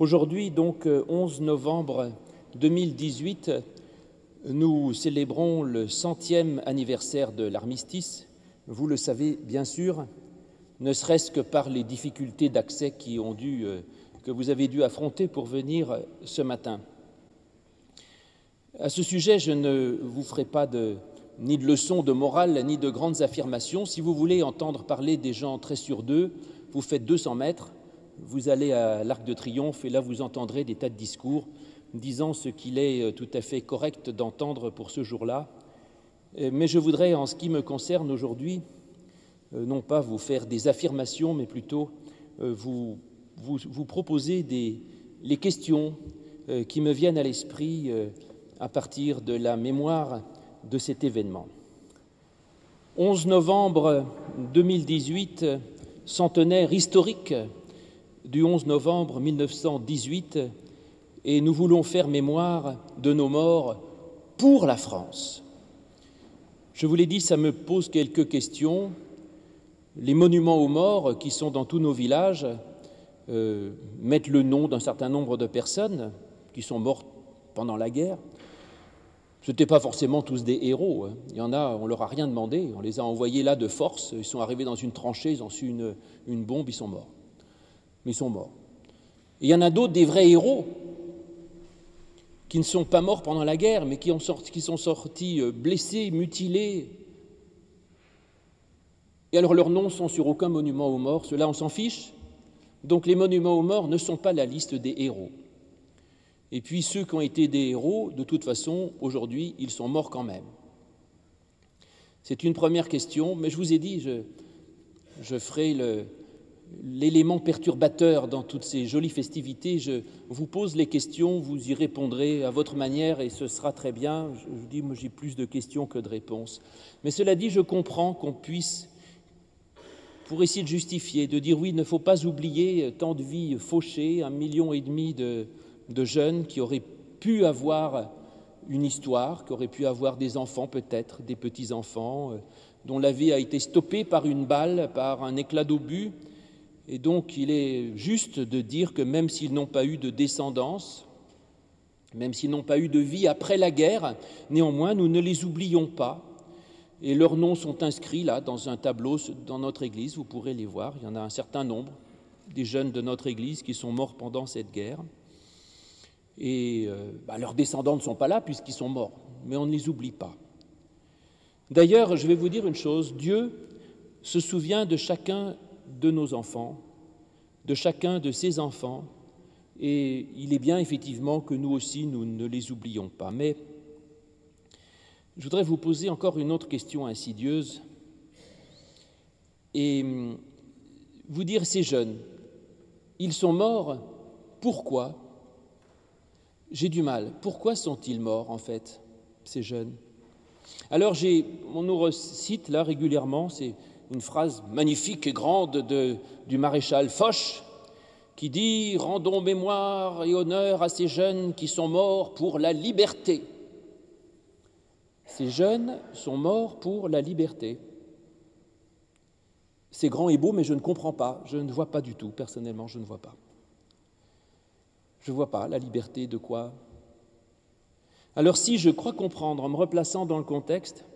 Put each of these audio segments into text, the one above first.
Aujourd'hui, donc 11 novembre 2018, nous célébrons le 100e anniversaire de l'armistice. Vous le savez bien sûr, ne serait-ce que par les difficultés d'accès que vous avez dû affronter pour venir ce matin. À ce sujet, je ne vous ferai pas ni de leçons de morale, ni de grandes affirmations. Si vous voulez entendre parler des gens très sûrs d'eux, vous faites 200 mètres, vous allez à l'Arc de Triomphe et là vous entendrez des tas de discours disant ce qu'il est tout à fait correct d'entendre pour ce jour-là. Mais je voudrais, en ce qui me concerne aujourd'hui, non pas vous faire des affirmations, mais plutôt vous proposer les questions qui me viennent à l'esprit à partir de la mémoire de cet événement. 11 novembre 2018, centenaire historique du 11 novembre 1918, et nous voulons faire mémoire de nos morts pour la France. Je vous l'ai dit, ça me pose quelques questions. Les monuments aux morts qui sont dans tous nos villages mettent le nom d'un certain nombre de personnes qui sont mortes pendant la guerre. Ce n'étaient pas forcément tous des héros. Il y en a, on ne leur a rien demandé, on les a envoyés là de force, ils sont arrivés dans une tranchée, ils ont su une bombe, ils sont morts. Mais ils sont morts. Et il y en a d'autres, des vrais héros, qui ne sont pas morts pendant la guerre, mais qui sont sortis blessés, mutilés. Et alors leurs noms sont sur aucun monument aux morts, ceux-là on s'en fiche. Donc les monuments aux morts ne sont pas la liste des héros. Et puis ceux qui ont été des héros, de toute façon, aujourd'hui, ils sont morts quand même. C'est une première question, mais je vous ai dit, je ferai l'élément perturbateur dans toutes ces jolies festivités. Je vous pose les questions, vous y répondrez à votre manière et ce sera très bien. Je vous dis, moi j'ai plus de questions que de réponses. Mais cela dit, je comprends qu'on puisse, pour essayer de justifier, de dire oui, il ne faut pas oublier tant de vies fauchées, 1,5 million de jeunes qui auraient pu avoir une histoire, qui auraient pu avoir des enfants peut-être, des petits-enfants, dont la vie a été stoppée par une balle, par un éclat d'obus. Et donc il est juste de dire que même s'ils n'ont pas eu de descendance, même s'ils n'ont pas eu de vie après la guerre, néanmoins nous ne les oublions pas. Et leurs noms sont inscrits là dans un tableau dans notre église, vous pourrez les voir, il y en a un certain nombre, des jeunes de notre église qui sont morts pendant cette guerre. Et leurs descendants ne sont pas là puisqu'ils sont morts, mais on ne les oublie pas. D'ailleurs, je vais vous dire une chose, Dieu se souvient de chacun de nos enfants, de chacun de ses enfants, et il est bien effectivement que nous aussi, nous ne les oublions pas. Mais je voudrais vous poser encore une autre question insidieuse et vous dire, ces jeunes, ils sont morts, pourquoi ? J'ai du mal. Pourquoi sont-ils morts, en fait, ces jeunes ? Alors, on nous recite là régulièrement, c'est une phrase magnifique et grande du maréchal Foch qui dit « Rendons mémoire et honneur à ces jeunes qui sont morts pour la liberté ». Ces jeunes sont morts pour la liberté. C'est grand et beau, mais je ne comprends pas. Je ne vois pas du tout, personnellement, je ne vois pas. Je ne vois pas la liberté de quoi. Alors si je crois comprendre, en me replaçant dans le contexte,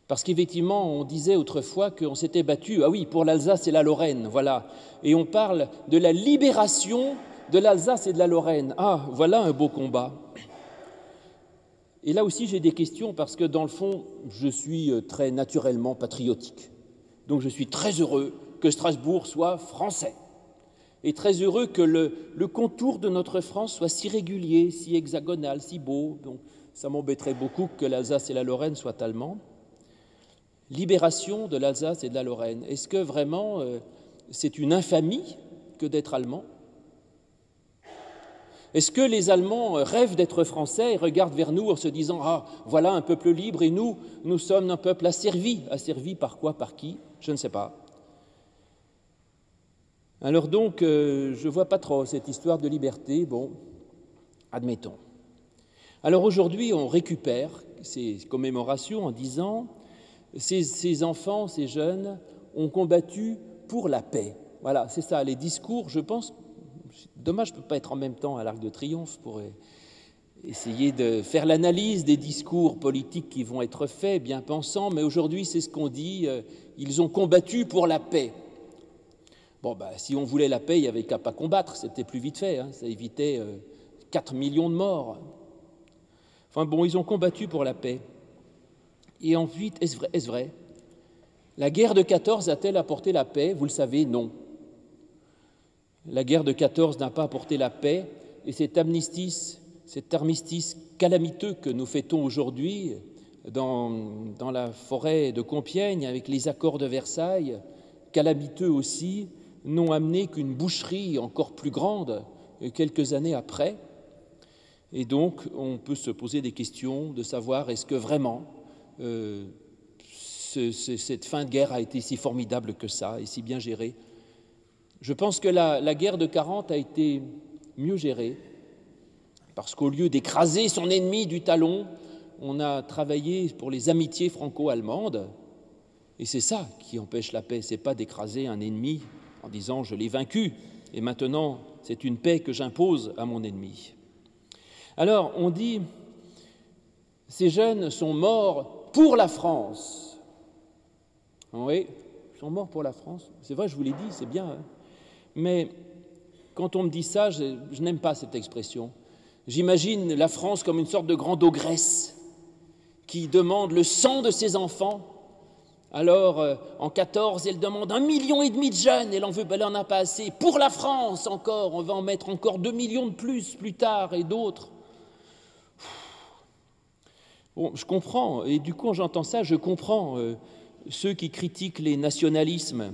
parce qu'effectivement, on disait autrefois qu'on s'était battu, pour l'Alsace et la Lorraine, voilà. Et on parle de la libération de l'Alsace et de la Lorraine. Ah, voilà un beau combat. Et là aussi, j'ai des questions parce que, dans le fond, je suis très naturellement patriotique. Donc je suis très heureux que Strasbourg soit français. Et très heureux que le contour de notre France soit si régulier, si hexagonal, si beau. Donc, ça m'embêterait beaucoup que l'Alsace et la Lorraine soient allemands. Libération de l'Alsace et de la Lorraine. Est-ce que vraiment c'est une infamie que d'être allemand ? Est-ce que les Allemands rêvent d'être français et regardent vers nous en se disant « Ah, voilà un peuple libre et nous sommes un peuple asservi ». Asservi par quoi, par qui ? Je ne sais pas. Alors donc, je ne vois pas trop cette histoire de liberté. Bon, admettons. Alors aujourd'hui, on récupère ces commémorations en disant « Ces enfants, ces jeunes ont combattu pour la paix ». Voilà, c'est ça, les discours, je pense, Dommage, je ne peux pas être en même temps à l'Arc de Triomphe pour essayer de faire l'analyse des discours politiques qui vont être faits, bien pensants, mais aujourd'hui, c'est ce qu'on dit, ils ont combattu pour la paix. Bon, si on voulait la paix, il n'y avait qu'à pas combattre, c'était plus vite fait, ça évitait 4 millions de morts. Enfin bon, ils ont combattu pour la paix. Et ensuite, est-ce vrai? La guerre de 14 a-t-elle apporté la paix? Vous le savez, non. La guerre de 14 n'a pas apporté la paix, et cet armistice calamiteux que nous fêtons aujourd'hui dans la forêt de Compiègne, avec les accords de Versailles, calamiteux aussi, n'ont amené qu'une boucherie encore plus grande quelques années après. Et donc, on peut se poser des questions de savoir est-ce que vraiment cette fin de guerre a été si formidable que ça et si bien gérée. Je pense que la guerre de 40 a été mieux gérée parce qu'au lieu d'écraser son ennemi du talon, on a travaillé pour les amitiés franco-allemandes et c'est ça qui empêche la paix, c'est pas d'écraser un ennemi en disant « je l'ai vaincu et maintenant c'est une paix que j'impose à mon ennemi ». Alors on dit « ces jeunes sont morts pour la France ». Oui, ils sont morts pour la France, c'est vrai, je vous l'ai dit, c'est bien, mais quand on me dit ça, je n'aime pas cette expression. J'imagine la France comme une sorte de grande ogresse qui demande le sang de ses enfants. Alors, en 14, elle demande 1,5 million de jeunes, elle en a pas assez. Pour la France encore, on va en mettre encore 2 millions de plus tard et d'autres. Bon, je comprends, et du coup, quand j'entends ça, je comprends ceux qui critiquent les nationalismes.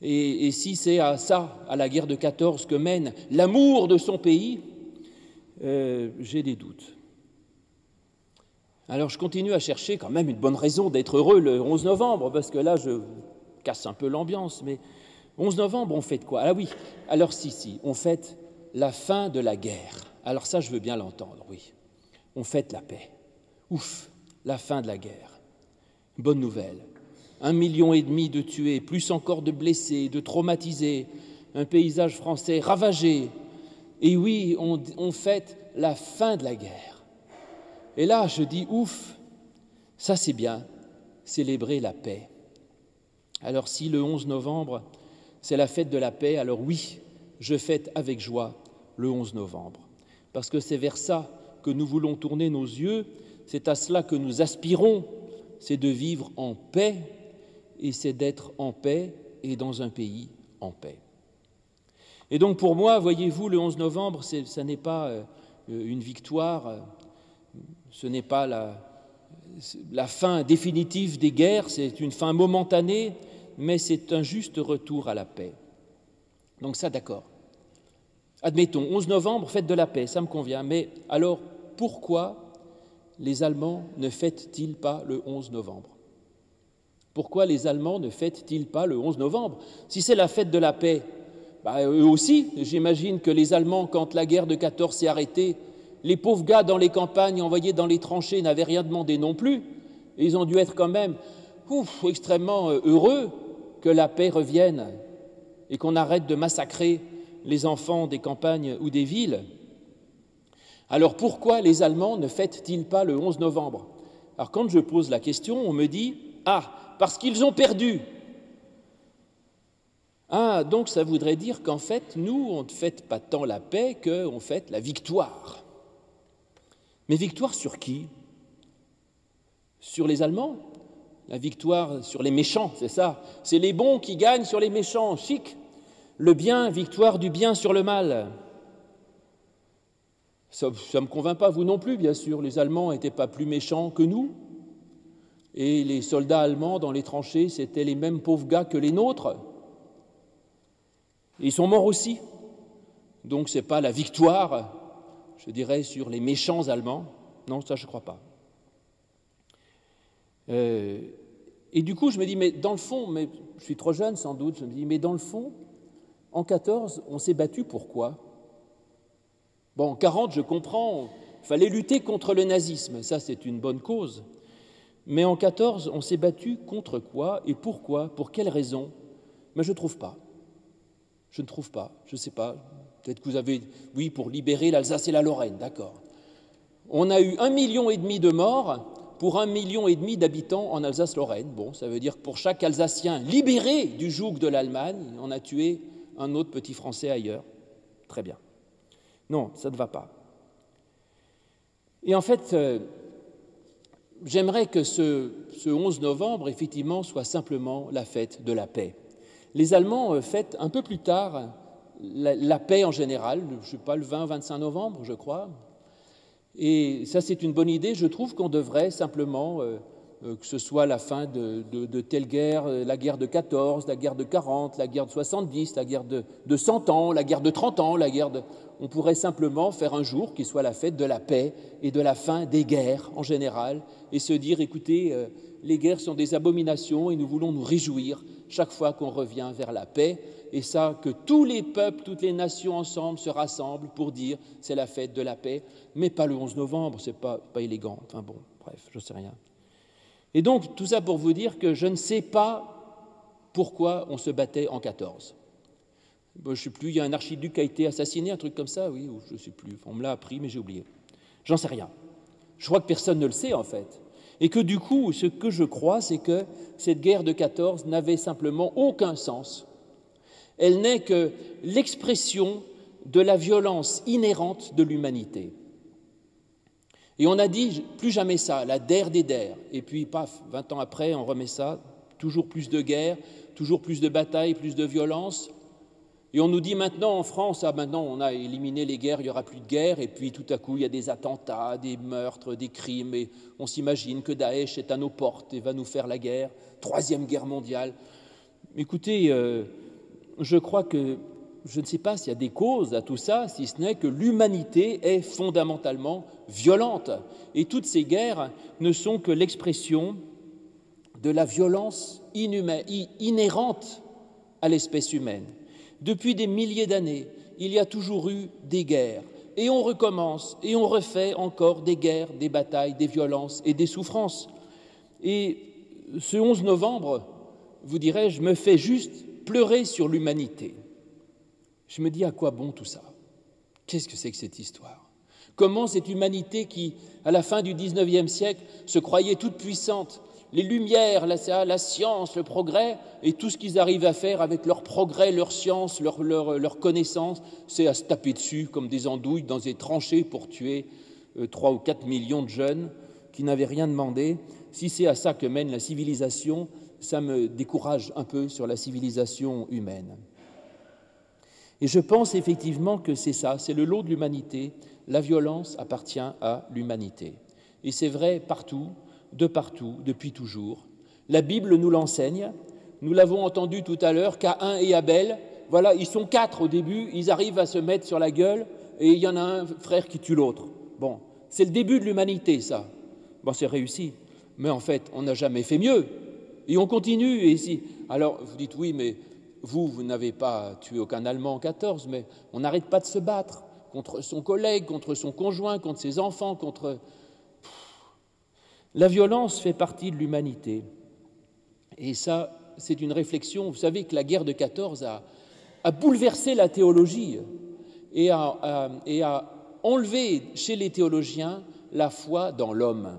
Et si c'est à ça, à la guerre de 14, que mène l'amour de son pays, j'ai des doutes. Alors je continue à chercher quand même une bonne raison d'être heureux le 11 novembre, parce que là je casse un peu l'ambiance, mais 11 novembre, on fête quoi? Ah oui, alors si, on fête la fin de la guerre. Alors ça, je veux bien l'entendre, oui. On fête la paix. Ouf, la fin de la guerre. Bonne nouvelle. 1,5 million de tués, plus encore de blessés, de traumatisés, un paysage français ravagé. Et oui, on fête la fin de la guerre. Et là, je dis, ouf, ça c'est bien, célébrer la paix. Alors si le 11 novembre, c'est la fête de la paix, alors oui, je fête avec joie le 11 novembre. Parce que c'est vers ça que nous voulons tourner nos yeux, c'est à cela que nous aspirons, c'est de vivre en paix, et c'est d'être en paix et dans un pays en paix. Et donc pour moi, voyez-vous, le 11 novembre, ça n'est pas une victoire, ce n'est pas la fin définitive des guerres, c'est une fin momentanée, mais c'est un juste retour à la paix. Donc ça, d'accord. Admettons, 11 novembre, fête de la paix, ça me convient, mais alors pourquoi les Allemands ne fêtent-ils pas le 11 novembre ? Pourquoi les Allemands ne fêtent-ils pas le 11 novembre? Si c'est la fête de la paix, eux aussi, j'imagine que les Allemands, quand la guerre de 14 s'est arrêtée, les pauvres gars dans les campagnes envoyés dans les tranchées n'avaient rien demandé non plus. Et ils ont dû être quand même extrêmement heureux que la paix revienne et qu'on arrête de massacrer les enfants des campagnes ou des villes. Alors pourquoi les Allemands ne fêtent-ils pas le 11 novembre? Alors quand je pose la question, on me dit « Ah, parce qu'ils ont perdu !» Ah, donc ça voudrait dire qu'en fait, nous, on ne fête pas tant la paix qu'on fête la victoire. Mais victoire sur qui? Sur les Allemands? La victoire sur les méchants, c'est ça. C'est les bons qui gagnent sur les méchants, chic. Le bien, victoire du bien sur le mal. Ça ne me convainc pas, vous non plus, bien sûr. Les Allemands n'étaient pas plus méchants que nous. Et les soldats allemands dans les tranchées, c'était les mêmes pauvres gars que les nôtres. Et ils sont morts aussi. Donc ce n'est pas la victoire, je dirais, sur les méchants Allemands. Non, ça je ne crois pas. Et du coup, je me dis, mais dans le fond, mais je suis trop jeune sans doute, je me dis, mais dans le fond, en 14, on s'est battu pourquoi? Bon, en 40, je comprends, il fallait lutter contre le nazisme, ça c'est une bonne cause. Mais en 14, on s'est battu contre quoi et pourquoi? Pour quelles raisons? Mais je ne trouve pas. Je ne trouve pas, je ne sais pas. Peut-être que vous avez, oui, pour libérer l'Alsace et la Lorraine, d'accord. On a eu 1,5 million de morts pour 1,5 million d'habitants en Alsace-Lorraine. Bon, ça veut dire que pour chaque Alsacien libéré du joug de l'Allemagne, on a tué un autre petit Français ailleurs. Très bien. Non, ça ne va pas. Et en fait, j'aimerais que ce 11 novembre, effectivement, soit simplement la fête de la paix. Les Allemands fêtent un peu plus tard la paix en général, je ne sais pas, le 20-25 novembre, je crois. Et ça, c'est une bonne idée. Je trouve qu'on devrait simplement, que ce soit la fin de telle guerre, la guerre de 14, la guerre de 40, la guerre de 70, la guerre de 100 ans, la guerre de 30 ans, on pourrait simplement faire un jour qui soit la fête de la paix et de la fin des guerres en général et se dire, écoutez, les guerres sont des abominations et nous voulons nous réjouir chaque fois qu'on revient vers la paix. Et ça, que tous les peuples, toutes les nations ensemble se rassemblent pour dire c'est la fête de la paix, mais pas le 11 novembre, c'est pas élégant. Enfin bon, bref, je ne sais rien. Et donc, tout ça pour vous dire que je ne sais pas pourquoi on se battait en 14. Je ne sais plus, il y a un archiduc qui a été assassiné, un truc comme ça, oui, ou je ne sais plus, on me l'a appris, mais j'ai oublié. J'en sais rien. Je crois que personne ne le sait, en fait. Et que du coup, ce que je crois, c'est que cette guerre de 14 n'avait simplement aucun sens. Elle n'est que l'expression de la violence inhérente de l'humanité. Et on a dit, plus jamais ça, la der des der. Et puis, paf, 20 ans après, on remet ça, toujours plus de guerre, toujours plus de batailles, plus de violence. Et on nous dit maintenant en France, maintenant on a éliminé les guerres, il n'y aura plus de guerre, et puis tout à coup il y a des attentats, des meurtres, des crimes, et on s'imagine que Daesh est à nos portes et va nous faire la guerre, 3e guerre mondiale. Écoutez, je crois que, je ne sais pas s'il y a des causes à tout ça, si ce n'est que l'humanité est fondamentalement violente. Et toutes ces guerres ne sont que l'expression de la violence inhérente à l'espèce humaine. Depuis des milliers d'années, il y a toujours eu des guerres. Et on recommence, et on refait encore des guerres, des batailles, des violences et des souffrances. Et ce 11 novembre, vous dirais-je, me fait juste pleurer sur l'humanité. Je me dis, à quoi bon tout ça? Qu'est-ce que c'est que cette histoire? Comment cette humanité qui, à la fin du XIXe siècle, se croyait toute puissante, les lumières, la science, le progrès, et tout ce qu'ils arrivent à faire avec leur progrès, leur science, leur connaissance, c'est à se taper dessus comme des andouilles dans des tranchées pour tuer 3 ou 4 millions de jeunes qui n'avaient rien demandé. Si c'est à ça que mène la civilisation, ça me décourage un peu sur la civilisation humaine. Et je pense effectivement que c'est ça, c'est le lot de l'humanité. La violence appartient à l'humanité. Et c'est vrai partout, depuis toujours. La Bible nous l'enseigne. Nous l'avons entendu tout à l'heure, Caïn et Abel, voilà, ils sont 4 au début, ils arrivent à se mettre sur la gueule et il y en a un frère qui tue l'autre. Bon, c'est le début de l'humanité, ça. Bon, c'est réussi. Mais en fait, on n'a jamais fait mieux. Et on continue. Et si... Alors, vous dites, oui, mais vous n'avez pas tué aucun Allemand en 14, mais on n'arrête pas de se battre contre son collègue, contre son conjoint, contre ses enfants, contre... La violence fait partie de l'humanité. Et ça, c'est une réflexion. Vous savez que la guerre de 14 a bouleversé la théologie et a enlevé chez les théologiens la foi dans l'homme.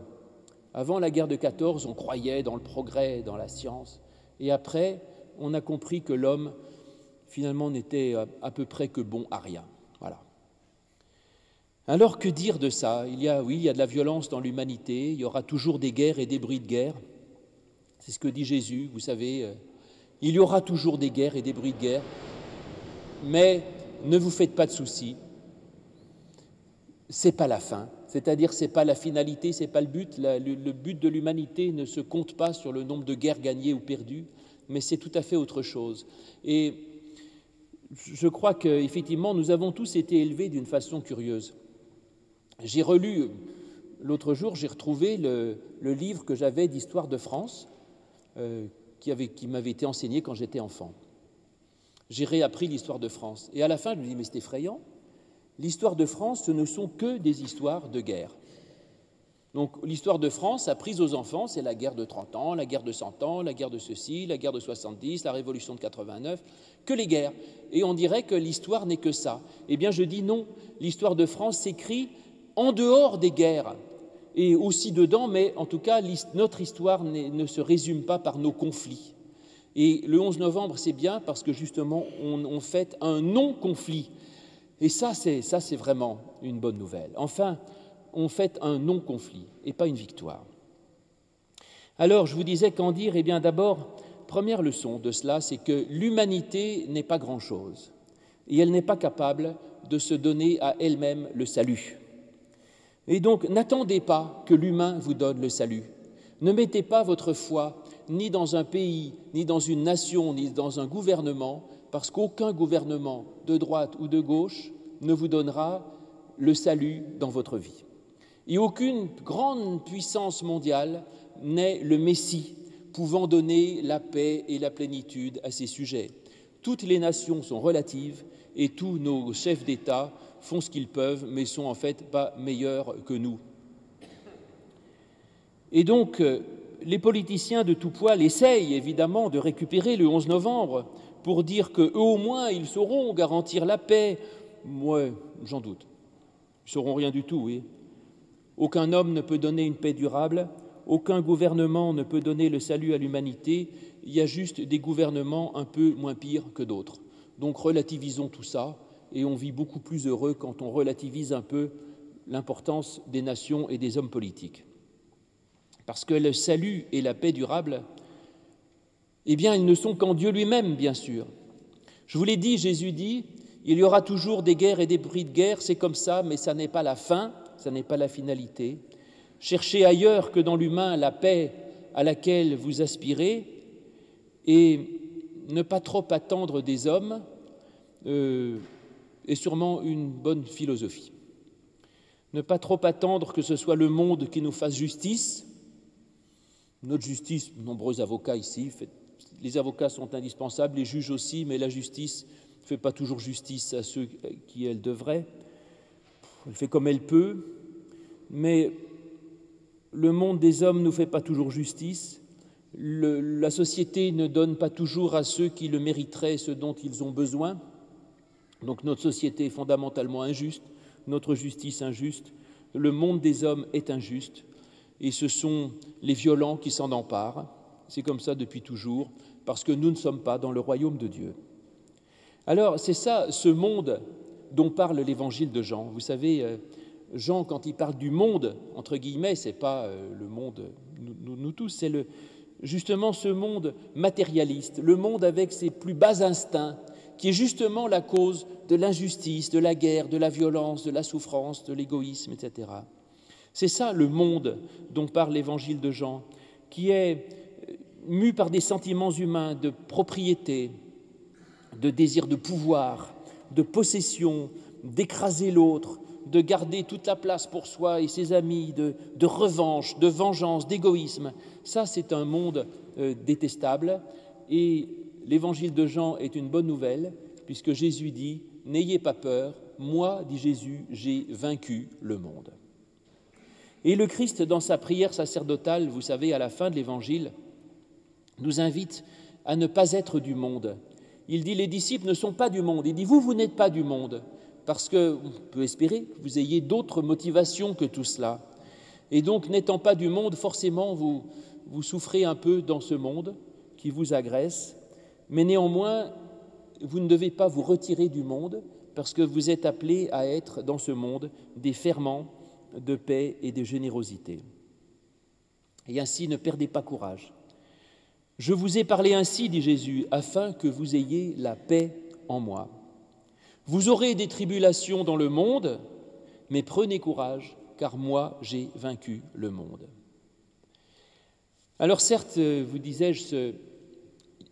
Avant la guerre de 14, on croyait dans le progrès, dans la science. Et après, on a compris que l'homme, finalement, n'était à peu près que bon à rien. Voilà. Alors, que dire de ça? Il y a de la violence dans l'humanité, il y aura toujours des guerres et des bruits de guerre. C'est ce que dit Jésus, vous savez. Il y aura toujours des guerres et des bruits de guerre, mais ne vous faites pas de soucis. Ce n'est pas la fin, c'est-à-dire ce n'est pas la finalité, ce n'est pas le but. Le but de l'humanité ne se compte pas sur le nombre de guerres gagnées ou perdues, mais c'est tout à fait autre chose. Et je crois qu'effectivement, nous avons tous été élevés d'une façon curieuse. J'ai relu, l'autre jour, j'ai retrouvé le livre que j'avais d'histoire de France, qui m'avait été enseigné quand j'étais enfant. J'ai réappris l'histoire de France. Et à la fin, je me dis, mais c'est effrayant. L'histoire de France, ce ne sont que des histoires de guerre. Donc l'histoire de France apprise aux enfants, c'est la guerre de 30 ans, la guerre de 100 ans, la guerre de ceci, la guerre de 70, la révolution de 89, que les guerres. Et on dirait que l'histoire n'est que ça. Eh bien je dis non, l'histoire de France s'écrit en dehors des guerres, et aussi dedans, mais en tout cas notre histoire ne se résume pas par nos conflits. Et le 11 novembre, c'est bien parce que justement on fête un non-conflit. Et ça c'est vraiment une bonne nouvelle. Enfin, on fête un non-conflit et pas une victoire. Alors, je vous disais qu'en dire, eh bien d'abord, première leçon de cela, c'est que l'humanité n'est pas grand-chose et elle n'est pas capable de se donner à elle-même le salut. Et donc, n'attendez pas que l'humain vous donne le salut. Ne mettez pas votre foi ni dans un pays, ni dans une nation, ni dans un gouvernement, parce qu'aucun gouvernement de droite ou de gauche ne vous donnera le salut dans votre vie. Et aucune grande puissance mondiale n'est le Messie pouvant donner la paix et la plénitude à ses sujets. Toutes les nations sont relatives et tous nos chefs d'État font ce qu'ils peuvent, mais sont en fait pas meilleurs que nous. Et donc, les politiciens de tout poil essayent évidemment de récupérer le 11 novembre pour dire qu'eux au moins ils sauront garantir la paix. Moi, j'en doute. Ils ne sauront rien du tout, oui. Aucun homme ne peut donner une paix durable, aucun gouvernement ne peut donner le salut à l'humanité, il y a juste des gouvernements un peu moins pires que d'autres. Donc relativisons tout ça et on vit beaucoup plus heureux quand on relativise un peu l'importance des nations et des hommes politiques. Parce que le salut et la paix durable, eh bien, ils ne sont qu'en Dieu lui-même, bien sûr. Je vous l'ai dit, Jésus dit, il y aura toujours des guerres et des bruits de guerre, c'est comme ça, mais ça n'est pas la fin. Ça n'est pas la finalité. Cherchez ailleurs que dans l'humain la paix à laquelle vous aspirez et ne pas trop attendre des hommes est sûrement une bonne philosophie. Ne pas trop attendre que ce soit le monde qui nous fasse justice. Notre justice, nombreux avocats ici, les avocats sont indispensables, les juges aussi, mais la justice ne fait pas toujours justice à ceux qui elle devrait. Elle fait comme elle peut, mais le monde des hommes ne nous fait pas toujours justice. La société ne donne pas toujours à ceux qui le mériteraient ce dont ils ont besoin. Donc notre société est fondamentalement injuste, notre justice injuste, le monde des hommes est injuste, et ce sont les violents qui s'en emparent. C'est comme ça depuis toujours, parce que nous ne sommes pas dans le royaume de Dieu. Alors c'est ça, ce monde dont parle l'évangile de Jean. Vous savez, Jean, quand il parle du monde, entre guillemets, ce n'est pas le monde, nous tous, c'est justement ce monde matérialiste, le monde avec ses plus bas instincts, qui est justement la cause de l'injustice, de la guerre, de la violence, de la souffrance, de l'égoïsme, etc. C'est ça le monde dont parle l'évangile de Jean, qui est mu par des sentiments humains de propriété, de désir de pouvoir, de possession, d'écraser l'autre, de garder toute la place pour soi et ses amis, de revanche, de vengeance, d'égoïsme. Ça, c'est un monde détestable. Et l'évangile de Jean est une bonne nouvelle, puisque Jésus dit « N'ayez pas peur, moi, dit Jésus, j'ai vaincu le monde. » Et le Christ, dans sa prière sacerdotale, vous savez, à la fin de l'évangile, nous invite à ne pas être du monde. Il dit « Les disciples ne sont pas du monde. » Il dit « Vous n'êtes pas du monde. » Parce qu'on peut espérer que vous ayez d'autres motivations que tout cela. Et donc, n'étant pas du monde, forcément, vous souffrez un peu dans ce monde qui vous agresse, mais néanmoins, vous ne devez pas vous retirer du monde, parce que vous êtes appelés à être dans ce monde des ferments de paix et de générosité. Et ainsi, ne perdez pas courage. « Je vous ai parlé ainsi, dit Jésus, afin que vous ayez la paix en moi. Vous aurez des tribulations dans le monde, mais prenez courage, car moi, j'ai vaincu le monde. » Alors certes, vous disais-je,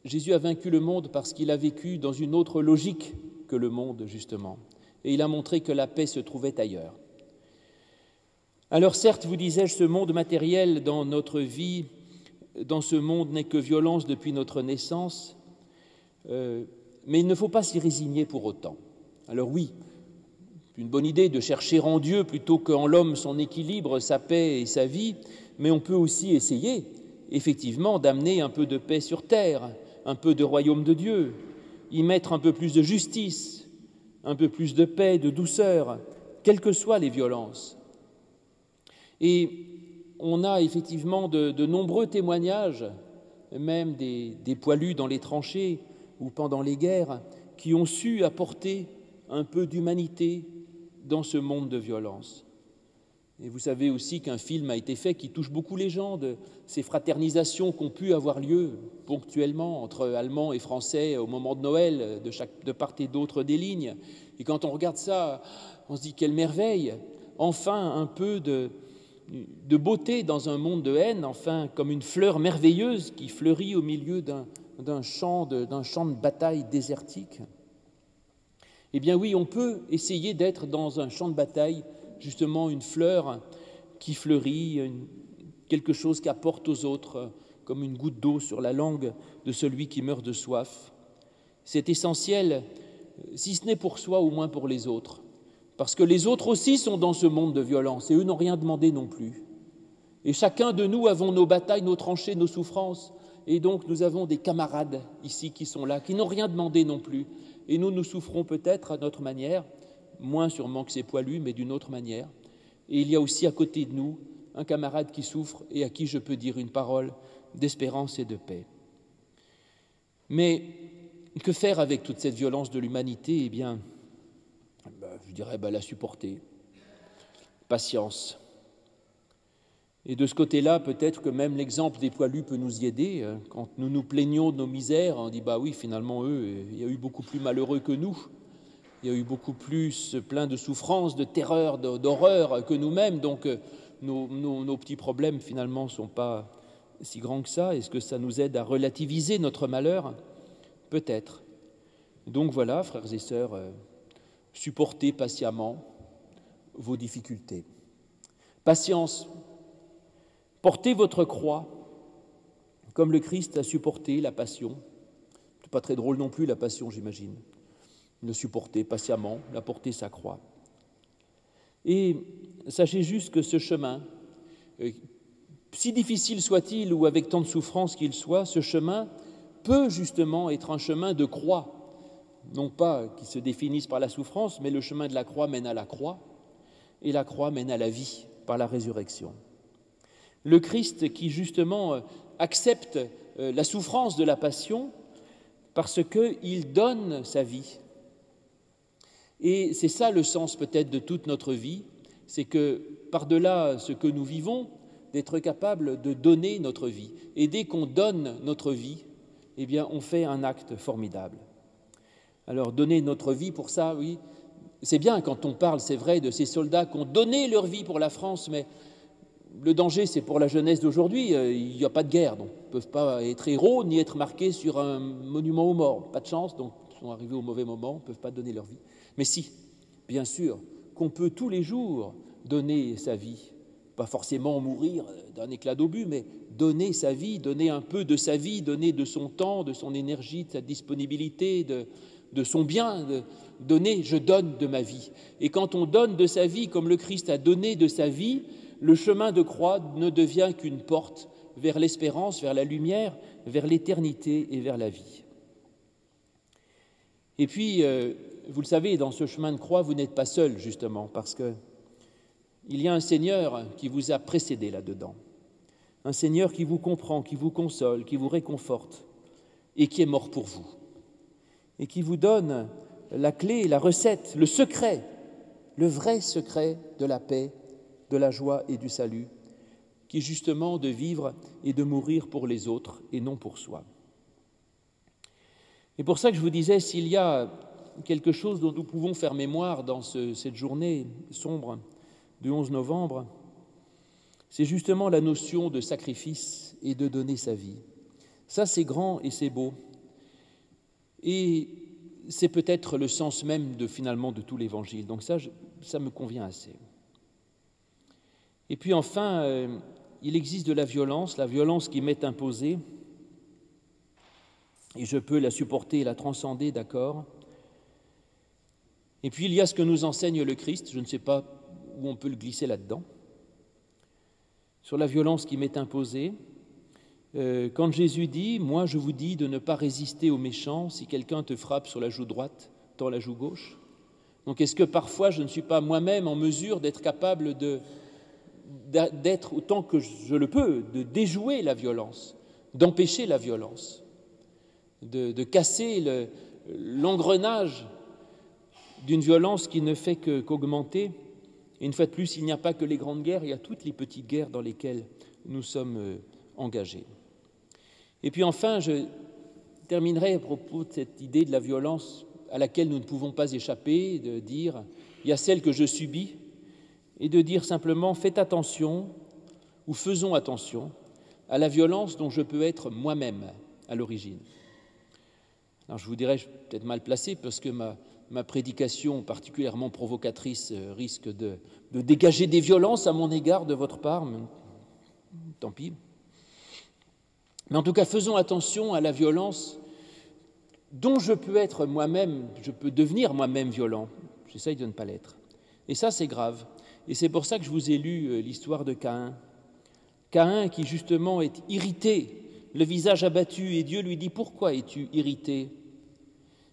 Jésus a vaincu le monde parce qu'il a vécu dans une autre logique que le monde, justement, et il a montré que la paix se trouvait ailleurs. Alors certes, vous disais-je, ce monde matériel dans notre vie, dans ce monde n'est que violence depuis notre naissance, mais il ne faut pas s'y résigner pour autant. Alors oui, une bonne idée de chercher en Dieu plutôt qu'en l'homme son équilibre, sa paix et sa vie, mais on peut aussi essayer, effectivement, d'amener un peu de paix sur terre, un peu de royaume de Dieu, y mettre un peu plus de justice, un peu plus de paix, de douceur, quelles que soient les violences. Et on a effectivement de nombreux témoignages, même des poilus dans les tranchées ou pendant les guerres, qui ont su apporter un peu d'humanité dans ce monde de violence. Et vous savez aussi qu'un film a été fait qui touche beaucoup les gens, de ces fraternisations qui ont pu avoir lieu ponctuellement entre Allemands et Français au moment de Noël, de part et d'autre des lignes. Et quand on regarde ça, on se dit quelle merveille, enfin un peu de beauté dans un monde de haine, enfin comme une fleur merveilleuse qui fleurit au milieu d'un champ de bataille désertique. Eh bien oui, on peut essayer d'être dans un champ de bataille, justement une fleur qui fleurit, quelque chose qui apporte aux autres, comme une goutte d'eau sur la langue de celui qui meurt de soif. C'est essentiel, si ce n'est pour soi, au moins pour les autres, parce que les autres aussi sont dans ce monde de violence, et eux n'ont rien demandé non plus. Et chacun de nous avons nos batailles, nos tranchées, nos souffrances, et donc nous avons des camarades ici qui sont là, qui n'ont rien demandé non plus. Et nous souffrons peut-être à notre manière, moins sûrement que ces poilus, mais d'une autre manière. Et il y a aussi à côté de nous un camarade qui souffre et à qui je peux dire une parole d'espérance et de paix. Mais que faire avec toute cette violence de l'humanité ? Eh bien, je dirais la supporter. Patience. Et de ce côté-là, peut-être que même l'exemple des poilus peut nous y aider. Quand nous nous plaignons de nos misères, on dit oui, finalement, eux, il y a eu beaucoup plus malheureux que nous. Il y a eu beaucoup plus plein de souffrances, de terreur, d'horreur que nous-mêmes. Donc, nos petits problèmes, finalement, ne sont pas si grands que ça. Est-ce que ça nous aide à relativiser notre malheur ? Peut-être. Donc voilà, frères et sœurs, supportez patiemment vos difficultés. Patience. Portez votre croix, comme le Christ a supporté la passion. C'est pas très drôle non plus, la passion, j'imagine. Le supporter patiemment, la porter sa croix. Et sachez juste que ce chemin, si difficile soit-il ou avec tant de souffrance qu'il soit, ce chemin peut justement être un chemin de croix. Non pas qui se définisse par la souffrance, mais le chemin de la croix mène à la croix, et la croix mène à la vie par la résurrection. Le Christ qui justement accepte la souffrance de la passion parce qu'il donne sa vie. Et c'est ça le sens peut-être de toute notre vie, c'est que par-delà ce que nous vivons, d'être capable de donner notre vie. Et dès qu'on donne notre vie, eh bien on fait un acte formidable. Alors donner notre vie pour ça, oui, c'est bien quand on parle, c'est vrai, de ces soldats qui ont donné leur vie pour la France, mais le danger, c'est pour la jeunesse d'aujourd'hui, il n'y a pas de guerre, donc ils ne peuvent pas être héros ni être marqués sur un monument aux morts. Pas de chance, donc ils sont arrivés au mauvais moment, ne peuvent pas donner leur vie. Mais si, bien sûr, qu'on peut tous les jours donner sa vie, pas forcément mourir d'un éclat d'obus, mais donner sa vie, donner un peu de sa vie, donner de son temps, de son énergie, de sa disponibilité, de son bien, donner, je donne de ma vie. Et quand on donne de sa vie, comme le Christ a donné de sa vie, le chemin de croix ne devient qu'une porte vers l'espérance, vers la lumière, vers l'éternité et vers la vie. Et puis, vous le savez, dans ce chemin de croix, vous n'êtes pas seul, justement, parce qu'il y a un Seigneur qui vous a précédé là-dedans. Un Seigneur qui vous comprend, qui vous console, qui vous réconforte et qui est mort pour vous. Et qui vous donne la clé, la recette, le secret, le vrai secret de la paix, de la joie et du salut, qui est justement de vivre et de mourir pour les autres et non pour soi. Et pour ça que je vous disais, s'il y a quelque chose dont nous pouvons faire mémoire dans cette journée sombre du 11 novembre, c'est justement la notion de sacrifice et de donner sa vie. Ça, c'est grand et c'est beau. Et c'est peut-être le sens même finalement de tout l'Évangile. Donc ça me convient assez. Et puis enfin, il existe de la violence qui m'est imposée, et je peux la supporter et la transcender, d'accord. Et puis il y a ce que nous enseigne le Christ, je ne sais pas où on peut le glisser là-dedans, sur la violence qui m'est imposée. Quand Jésus dit « Moi je vous dis de ne pas résister aux méchants, si quelqu'un te frappe sur la joue droite, tends la joue gauche ». Donc est-ce que parfois je ne suis pas moi-même en mesure d'être capable d'être autant que je le peux, de déjouer la violence, d'empêcher la violence, de casser l'engrenage d'une violence qui ne fait qu'augmenter. Et une fois de plus, il n'y a pas que les grandes guerres, il y a toutes les petites guerres dans lesquelles nous sommes engagés. Et puis enfin, je terminerai à propos de cette idée de la violence à laquelle nous ne pouvons pas échapper, de dire il y a celle que je subis, et de dire simplement faites attention ou faisons attention à la violence dont je peux être moi-même à l'origine. Alors je vous dirais, je suis peut-être mal placé parce que ma prédication particulièrement provocatrice risque de dégager des violences à mon égard de votre part, mais tant pis. Mais en tout cas, faisons attention à la violence dont je peux être moi-même, je peux devenir moi-même violent. J'essaye de ne pas l'être. Et ça, c'est grave. Et c'est pour ça que je vous ai lu l'histoire de Caïn. Caïn qui justement est irrité, le visage abattu, et Dieu lui dit « Pourquoi es-tu irrité ?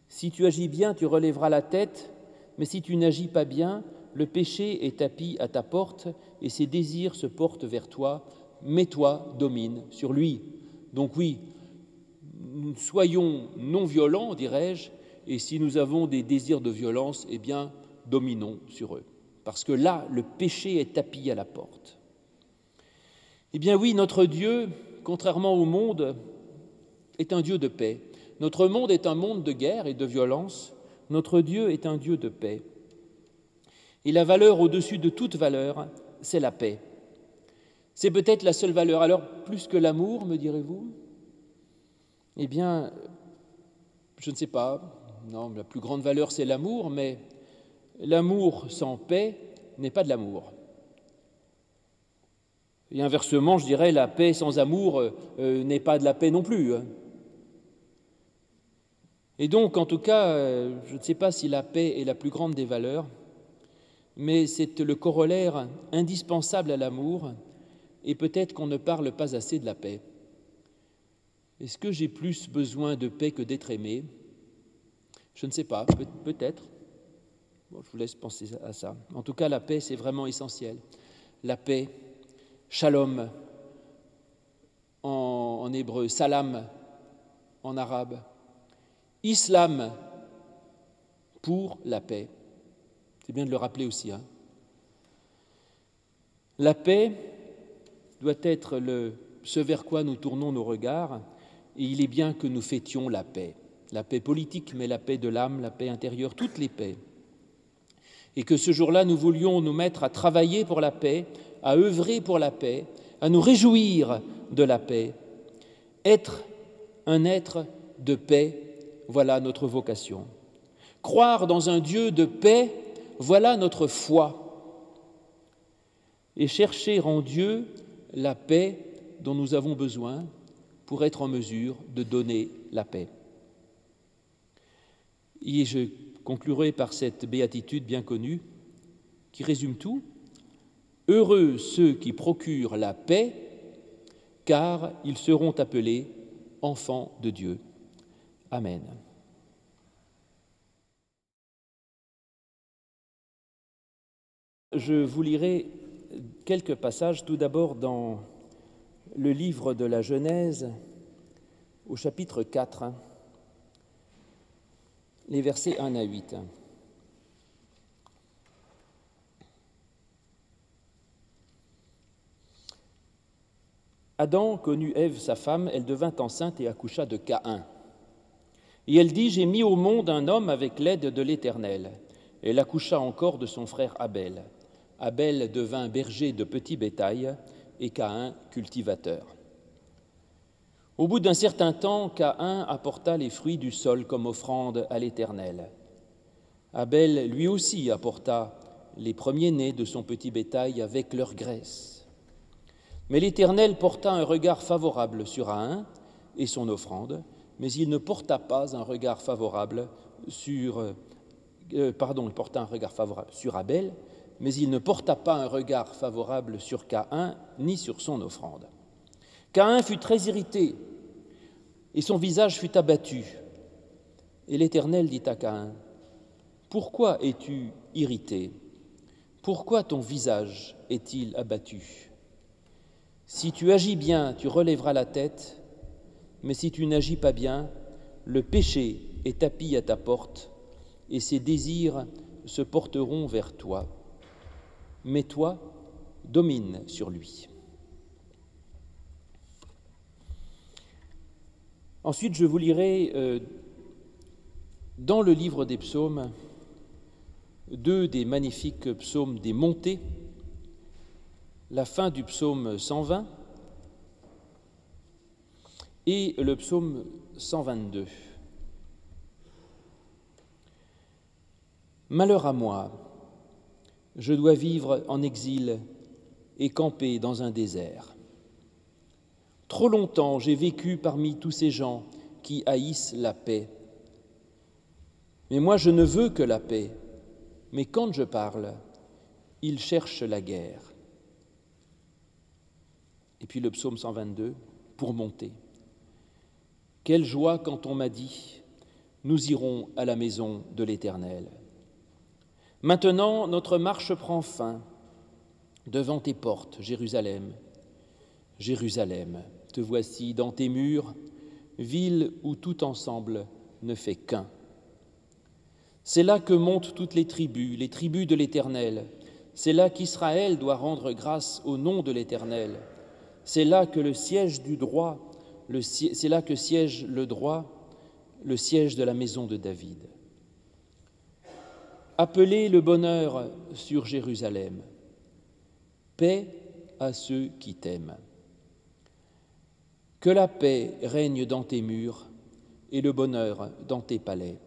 Si tu agis bien, tu relèveras la tête, mais si tu n'agis pas bien, le péché est tapi à ta porte, et ses désirs se portent vers toi, mais toi domine sur lui. » Donc oui, soyons non violents, dirais-je, et si nous avons des désirs de violence, eh bien, dominons sur eux. Parce que là, le péché est tapi à la porte. Eh bien oui, notre Dieu, contrairement au monde, est un Dieu de paix. Notre monde est un monde de guerre et de violence. Notre Dieu est un Dieu de paix. Et la valeur au-dessus de toute valeur, c'est la paix. C'est peut-être la seule valeur. Alors, plus que l'amour, me direz-vous ? Eh bien, je ne sais pas. Non, la plus grande valeur, c'est l'amour, mais l'amour sans paix n'est pas de l'amour. Et inversement, je dirais, la paix sans amour n'est pas de la paix non plus. Et donc, en tout cas, je ne sais pas si la paix est la plus grande des valeurs, mais c'est le corollaire indispensable à l'amour, et peut-être qu'on ne parle pas assez de la paix. Est-ce que j'ai plus besoin de paix que d'être aimé ? Je ne sais pas, peut-être. Bon, je vous laisse penser à ça. En tout cas, la paix, c'est vraiment essentiel. La paix, shalom en hébreu, salam en arabe, islam pour la paix. C'est bien de le rappeler aussi. La paix doit être ce vers quoi nous tournons nos regards, et il est bien que nous fêtions la paix politique, mais la paix de l'âme, la paix intérieure, toutes les paix. Et que ce jour-là, nous voulions nous mettre à travailler pour la paix, à œuvrer pour la paix, à nous réjouir de la paix. Être un être de paix, voilà notre vocation. Croire dans un Dieu de paix, voilà notre foi. Et chercher en Dieu la paix dont nous avons besoin pour être en mesure de donner la paix. Et je conclurai par cette béatitude bien connue qui résume tout. Heureux ceux qui procurent la paix, car ils seront appelés enfants de Dieu. Amen. Je vous lirai quelques passages, tout d'abord dans le livre de la Genèse, au chapitre 4, les versets 1 à 8. Adam connut Ève, sa femme, elle devint enceinte et accoucha de Caïn. Et elle dit, « J'ai mis au monde un homme avec l'aide de l'Éternel. » Elle accoucha encore de son frère Abel. Abel devint berger de petit bétail et Caïn cultivateur. Au bout d'un certain temps, Caïn apporta les fruits du sol comme offrande à l'Éternel. Abel, lui aussi, apporta les premiers-nés de son petit bétail avec leur graisse. Mais l'Éternel porta un regard favorable sur Caïn et son offrande, mais il ne porta pas un regard favorable sur il porta un regard favorable sur Abel, mais il ne porta pas un regard favorable sur Caïn, ni sur son offrande. Caïn fut très irrité, et son visage fut abattu. Et l'Éternel dit à Caïn, « Pourquoi es-tu irrité? Pourquoi ton visage est-il abattu? Si tu agis bien, tu relèveras la tête, mais si tu n'agis pas bien, le péché est tapi à ta porte, et ses désirs se porteront vers toi. Mais toi, domine sur lui. » Ensuite, je vous lirai dans le livre des psaumes deux des magnifiques psaumes des montées, la fin du psaume 120 et le psaume 122. Malheur à moi, je dois vivre en exil et camper dans un désert. Trop longtemps j'ai vécu parmi tous ces gens qui haïssent la paix. Mais moi je ne veux que la paix, mais quand je parle, ils cherchent la guerre. Et puis le psaume 122, pour monter. Quelle joie quand on m'a dit, nous irons à la maison de l'Éternel. Maintenant, notre marche prend fin devant tes portes, Jérusalem. Jérusalem, te voici dans tes murs, ville où tout ensemble ne fait qu'un. C'est là que montent toutes les tribus de l'Éternel. C'est là qu'Israël doit rendre grâce au nom de l'Éternel. C'est là que le siège du droit, c'est là que siège le droit, le siège de la maison de David. Appelez le bonheur sur Jérusalem. Paix à ceux qui t'aiment. Que la paix règne dans tes murs et le bonheur dans tes palais.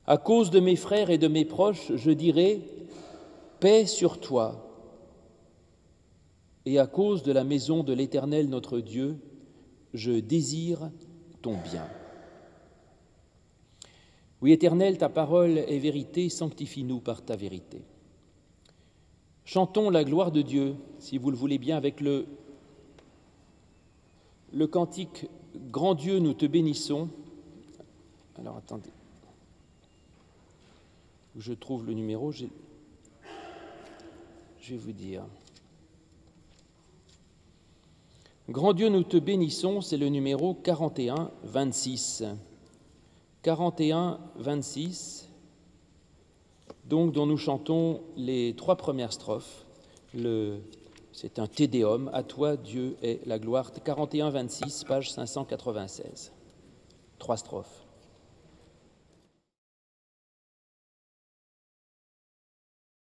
À cause de mes frères et de mes proches, je dirai paix sur toi. Et à cause de la maison de l'Éternel notre Dieu, je désire ton bien. Oui, Éternel, ta parole est vérité, sanctifie-nous par ta vérité. Chantons la gloire de Dieu, si vous le voulez bien, avec le cantique « Grand Dieu, nous te bénissons ». Alors, attendez, je trouve le numéro, je vais vous dire. « Grand Dieu, nous te bénissons », c'est le numéro 41-26. 41-26, donc dont nous chantons les 3 premières strophes. C'est un Te Deum, à toi Dieu est la gloire. 41-26, page 596. 3 strophes.